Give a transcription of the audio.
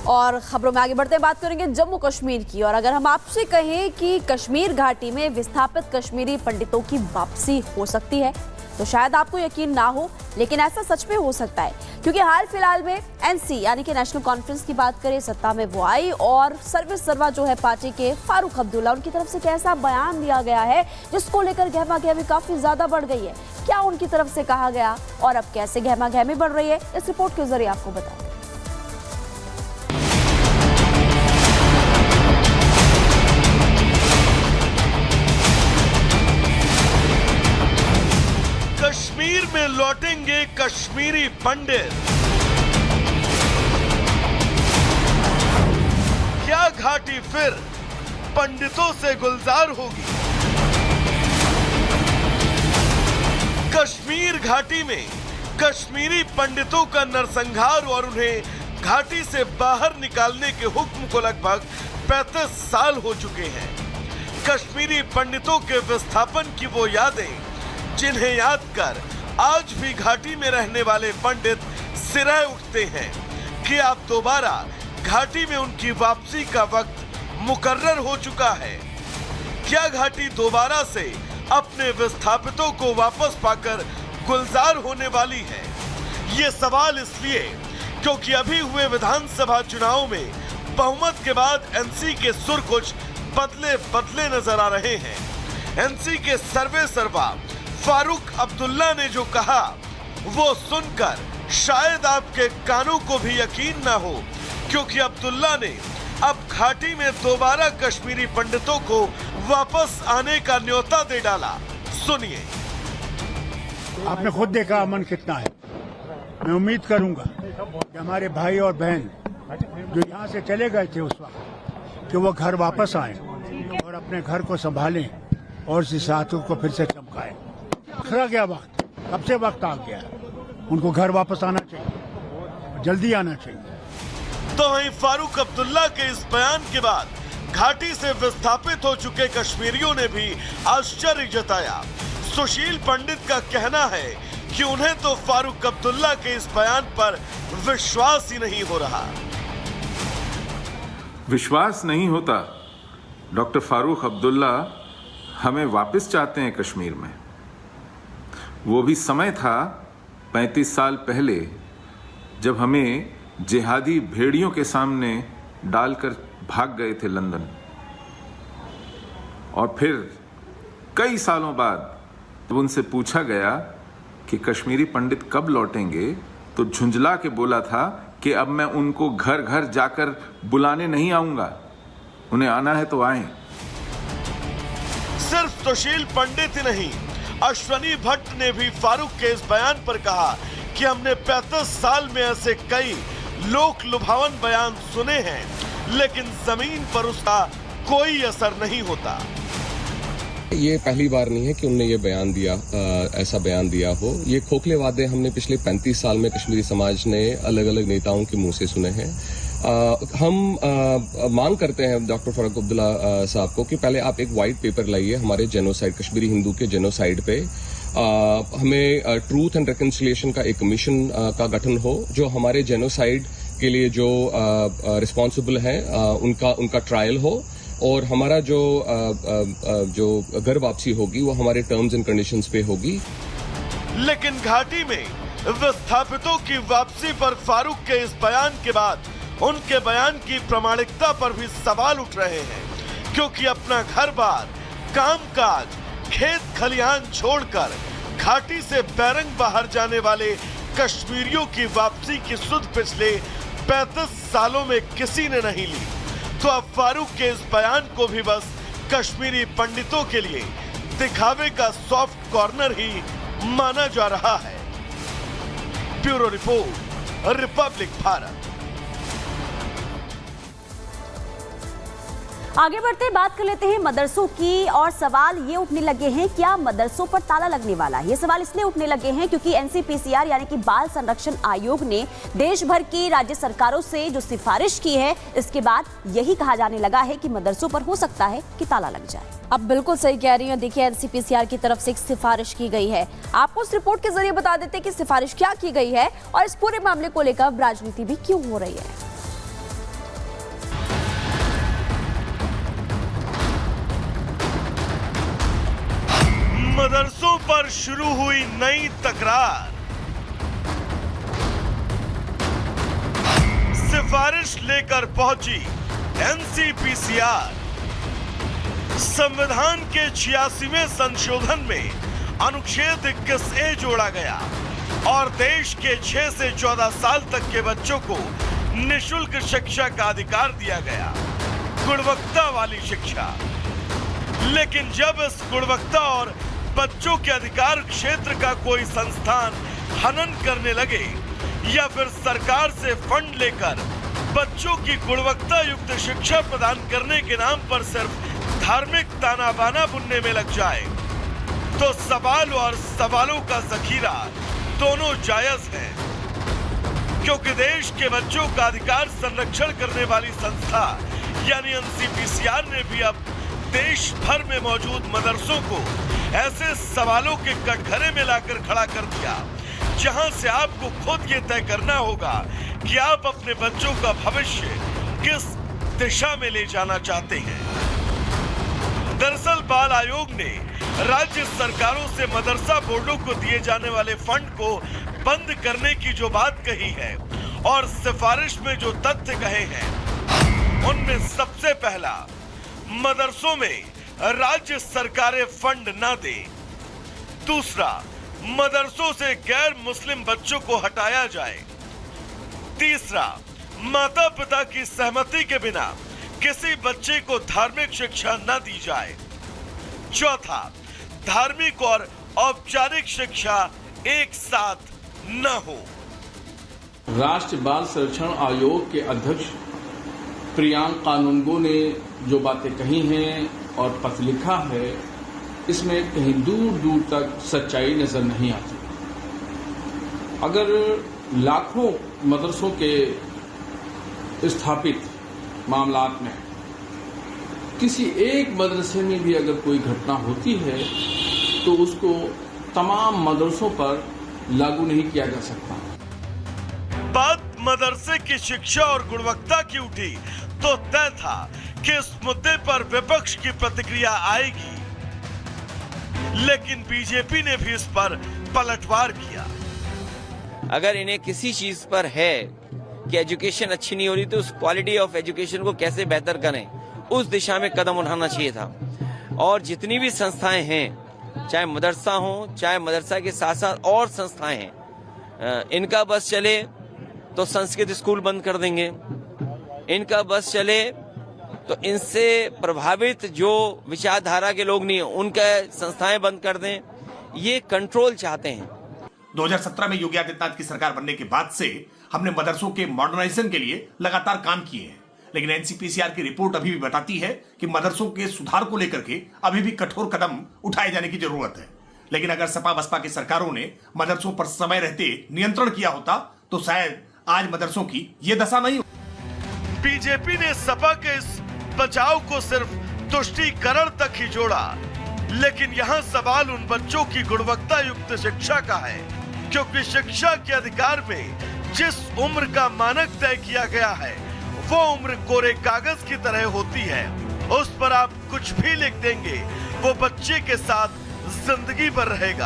और खबरों में आगे बढ़ते बात करेंगे जम्मू कश्मीर की। और अगर हम आपसे कहें कि कश्मीर घाटी में विस्थापित कश्मीरी पंडितों की वापसी हो सकती है तो शायद आपको यकीन ना हो, लेकिन ऐसा सच में हो सकता है, क्योंकि हाल फिलहाल में एनसी यानी कि नेशनल कॉन्फ्रेंस की बात करें, सत्ता में वो आई और सर्वे सर्वा जो है पार्टी के फारूक अब्दुल्ला, उनकी तरफ से कैसा बयान दिया गया है जिसको लेकर गहमागहमी काफी ज्यादा बढ़ गई है। क्या उनकी तरफ से कहा गया और अब कैसे गहमागहमी बढ़ रही है, इस रिपोर्ट के जरिए आपको बताएं। कश्मीर में लौटेंगे कश्मीरी पंडित। क्या घाटी फिर पंडितों से गुलजार होगी? कश्मीर घाटी में कश्मीरी पंडितों का नरसंहार और उन्हें घाटी से बाहर निकालने के हुक्म को लगभग 35 साल हो चुके हैं। कश्मीरी पंडितों के विस्थापन की वो यादें जिन्हें याद कर आज भी घाटी में रहने वाले पंडित सिरह उठते हैं कि अब दोबारा घाटी में उनकी वापसी का वक्त मुकर्रर हो चुका है। क्या घाटी दोबारा से अपने विस्थापितों को वापस पाकर गुलजार होने वाली है? ये सवाल इसलिए क्योंकि अभी हुए विधानसभा चुनाव में बहुमत के बाद एनसी के सुर कुछ बदले बदले नजर आ रहे हैं। एनसी के सर्वे सर्वा फारूक अब्दुल्ला ने जो कहा वो सुनकर शायद आपके कानों को भी यकीन ना हो, क्योंकि अब्दुल्ला ने अब घाटी में दोबारा कश्मीरी पंडितों को वापस आने का न्योता दे डाला। सुनिए। आपने खुद देखा अमन कितना है। मैं उम्मीद करूंगा कि हमारे भाई और बहन जो यहाँ से चले गए थे उस वक्त कि वो घर वापस आए और अपने घर को संभालें और सियासत को फिर से चमकाएं। खरा गया वक्त, कब से वक्त आ गया, उनको घर वापस आना चाहिए, जल्दी आना चाहिए। तो वहीं फारूक अब्दुल्ला के इस बयान के बाद घाटी से विस्थापित हो चुके कश्मीरियों ने भी आश्चर्य जताया। सुशील पंडित का कहना है कि उन्हें तो फारूक अब्दुल्ला के इस बयान पर विश्वास ही नहीं हो रहा। विश्वास नहीं होता। डॉक्टर फारूक अब्दुल्ला हमें वापस चाहते हैं कश्मीर में। वो भी समय था 35 साल पहले जब हमें जिहादी भेड़ियों के सामने डालकर भाग गए थे लंदन, और फिर कई सालों बाद जब उनसे पूछा गया कि कश्मीरी पंडित कब लौटेंगे तो झुंझला के बोला था कि अब मैं उनको घर घर जाकर बुलाने नहीं आऊंगा, उन्हें आना है तो आए। सिर्फ सुशील पंडित ही नहीं, अश्वनी भट्ट ने भी फारूक के इस बयान पर कहा कि हमने 35 साल में ऐसे कई लोक लुभावन बयान सुने हैं, लेकिन जमीन पर उसका कोई असर नहीं होता। ये पहली बार नहीं है कि उन्होंने ये बयान दिया, ऐसा बयान दिया हो। ये खोखले वादे हमने पिछले 35 साल में कश्मीरी समाज ने अलग अलग नेताओं के मुंह से सुने हैं। हम मांग करते हैं डॉक्टर फारूक अब्दुल्ला साहब को कि पहले आप एक वाइट पेपर लाइए हमारे जेनोसाइड, कश्मीरी हिंदू के जेनोसाइड पे। हमें ट्रूथ एंड रिकंसिलिएशन का एक कमीशन का गठन हो जो हमारे जेनोसाइड के लिए जो रिस्पॉन्सिबल है उनका ट्रायल हो, और हमारा जो घर वापसी होगी वो हमारे टर्म्स एंड कंडीशंस पे होगी। लेकिन घाटी में विस्थापितों की वापसी पर फारूक के इस बयान के बाद उनके बयान की प्रामाणिकता पर भी सवाल उठ रहे हैं, क्योंकि अपना घर बार, कामकाज, खेत खलिहान छोड़कर घाटी से बैरंग बाहर जाने वाले कश्मीरियों की वापसी की सुध पिछले 35 सालों में किसी ने नहीं ली। तो अब फारूक के इस बयान को भी बस कश्मीरी पंडितों के लिए दिखावे का सॉफ्ट कॉर्नर ही माना जा रहा है। Bureau report, Republic Bharat. आगे बढ़ते बात कर लेते हैं मदरसों की, और सवाल ये उठने लगे हैं क्या मदरसों पर ताला लगने वाला है। ये सवाल इसलिए उठने लगे हैं क्योंकि एनसीपीसीआर यानी कि बाल संरक्षण आयोग ने देश भर की राज्य सरकारों से जो सिफारिश की है, इसके बाद यही कहा जाने लगा है कि मदरसों पर हो सकता है कि ताला लग जाए। अब बिल्कुल सही कह रही हैं। देखिए, एनसीपीसीआर की तरफ से एक सिफारिश की गई है। आपको इस रिपोर्ट के जरिए बता देते हैं कि सिफारिश क्या की गई है और इस पूरे मामले को लेकर राजनीति भी क्यों हो रही है। मदरसों पर शुरू हुई नई तकरार। सिफारिश लेकर पहुंची एनसीपीसीआर। संविधान के 86वें संशोधन में अनुच्छेद 21A जोड़ा गया और देश के 6 से 14 साल तक के बच्चों को निःशुल्क शिक्षा का अधिकार दिया गया, गुणवत्ता वाली शिक्षा। लेकिन जब इस गुणवत्ता और बच्चों के अधिकार क्षेत्र का कोई संस्थान हनन करने लगे या फिर सरकार से फंड लेकर बच्चों की गुणवत्ता युक्त शिक्षा प्रदान करने के नाम पर सिर्फ धार्मिक ताना बाना बुनने में लग जाए, तो सवाल और सवालों का जखीरा दोनों जायज है। क्योंकि देश के बच्चों का अधिकार संरक्षण करने वाली संस्था यानी एनसीपीसीआर ने भी अब देश भर में मौजूद मदरसों को ऐसे सवालों के कटघरे में लाकर खड़ा कर दिया, जहां से आपको खुद ये तय करना होगा कि आप अपने बच्चों का भविष्य किस दिशा में ले जाना चाहते हैं। दरअसल बाल आयोग ने राज्य सरकारों से मदरसा बोर्डों को दिए जाने वाले फंड को बंद करने की जो बात कही है और सिफारिश में जो तथ्य कहे हैं, उनमें सबसे पहला, मदरसों में राज्य सरकारें फंड न दे। दूसरा, मदरसों से गैर मुस्लिम बच्चों को हटाया जाए। तीसरा, माता पिता की सहमति के बिना किसी बच्चे को धार्मिक शिक्षा न दी जाए। चौथा, धार्मिक और औपचारिक शिक्षा एक साथ न हो। राष्ट्रीय बाल संरक्षण आयोग के अध्यक्ष प्रियांक कानूनगो ने जो बातें कही हैं और पत्र लिखा है, इसमें कहीं दूर दूर तक सच्चाई नजर नहीं आती। अगर लाखों मदरसों के स्थापित मामलात में किसी एक मदरसे में भी अगर कोई घटना होती है तो उसको तमाम मदरसों पर लागू नहीं किया जा सकता। बात मदरसे की शिक्षा और गुणवत्ता की उठी तो तय था कि इस मुद्दे पर विपक्ष की प्रतिक्रिया आएगी, लेकिन बीजेपी ने भी इस पर पलटवार किया। अगर इन्हें किसी चीज पर है कि एजुकेशन अच्छी नहीं हो रही तो उस क्वालिटी ऑफ एजुकेशन को कैसे बेहतर करें, उस दिशा में कदम उठाना चाहिए था। और जितनी भी संस्थाएं हैं, चाहे मदरसा हो, चाहे मदरसा के साथ साथ और संस्थाएं हैं, इनका बस चले तो संस्कृत स्कूल बंद कर देंगे, इनका बस चले तो इनसे प्रभावित जो विचारधारा के लोग नहीं, उनका संस्थाएं बंद कर दें। ये कंट्रोल चाहते हैं। 2017 में योगी आदित्यनाथ की सरकार बनने के बाद से हमने मदरसों के मॉडर्नाइजेशन के लिए लगातार काम किए हैं, लेकिन एनसीपीसीआर की रिपोर्ट अभी भी बताती है कि मदरसों के सुधार को लेकर के अभी भी कठोर कदम उठाए जाने की जरूरत है। लेकिन अगर सपा बसपा की सरकारों ने मदरसों पर समय रहते नियंत्रण किया होता तो शायद आज मदरसों की ये दशा नहीं होती। बीजेपी ने सपा के इस बचाव को सिर्फ तुष्टीकरण तक ही जोड़ा, लेकिन यहाँ सवाल उन बच्चों की गुणवत्ता युक्त शिक्षा का है, क्योंकि शिक्षा के अधिकार में जिस उम्र का मानक तय किया गया है वो उम्र कोरे कागज की तरह होती है। उस पर आप कुछ भी लिख देंगे, वो बच्चे के साथ जिंदगी भर रहेगा।